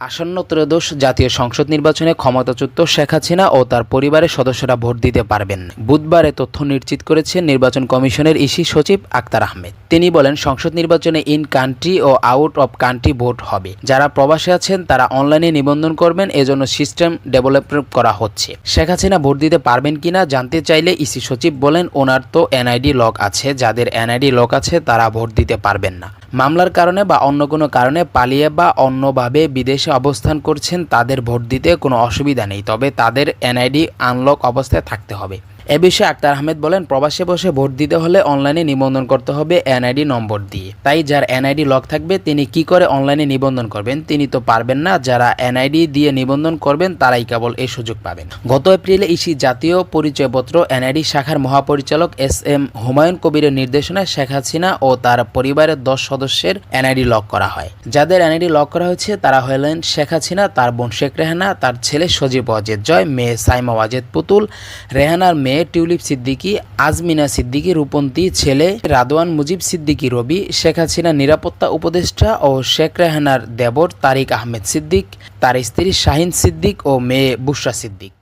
আসন্ন ত্রয়োদশ জাতীয় সংসদ নির্বাচনে ক্ষমতাচ্যুত শেখ হাসিনা ও তার পরিবারের সদস্যরা ভোট দিতে পারবেন। বুধবার এ তথ্য নিশ্চিত করেছেন নির্বাচন কমিশনের ইসি সচিব আক্তার আহমেদ। তিনি বলেন, সংসদ নির্বাচনে ইন কান্ট্রি ও আউট অব কান্ট্রি ভোট হবে। যারা প্রবাসে আছেন তারা অনলাইনে নিবন্ধন করবেন, এজন্য সিস্টেম ডেভেলপ করা হচ্ছে। শেখ হাসিনা ভোট দিতে পারবেন কিনা জানতে চাইলে ইসি সচিব বলেন, ওনার তো এনআইডি লক আছে, যাদের এনআইডি লক আছে তারা ভোট দিতে পারবেন না। মামলার কারণে বা অন্য কোনো কারণে পালিয়ে বা অন্যভাবে বিদেশে অবস্থান করছেন তাদের ভোট দিতে কোনো অসুবিধা নেই, তবে তাদের এনআইডি আনলক অবস্থায় থাকতে হবে। এ বিষয়ে আক্তার আহমেদ বলেন, প্রবাসে বসে ভোট দিতে হলে অনলাইনে নিবন্ধন করতে হবে এনআইডি নম্বর দিয়ে। তাই যার এনআইডি লক থাকবে তিনি কি করে অনলাইনে নিবন্ধন করবেন? তিনি তো পারবেন না। যারা এনআইডি দিয়ে নিবন্ধন করবেন তারাই কেবল এই সুযোগ পাবেন। গত এপ্রিলে ইসি জাতীয় পরিচয়পত্র এনআইডি শাখার মহাপরিচালক এস.এম. হুমায়ুন কবিরের নির্দেশনায় শেখ হাসিনা ও তার পরিবারের 10 সদস্যের এনআইডি লক করা হয়। যাদের এনআইডি লক করা হয়েছে তারা হলেন শেখ হাসিনা, তার বোন শেখ রেহানা, তার ছেলে সজীব ওয়াজেদ জয়, মেয়ে সাইমা ওয়াজেদ পুতুল, রেহানার মেয়ে টিউলিপ সিদ্দিকী, আজমিনা সিদ্দিকী রূপন্তী, ছেলে রাদওয়ান মুজিব সিদ্দিকী রবি, শেখ হাসিনার নিরাপত্তা উপদেষ্টা ও শেখ রেহানার দেবর তারিক আহমেদ সিদ্দিক, তার স্ত্রী শাহিন সিদ্দিক ও মেয়ে বুশরা সিদ্দিক।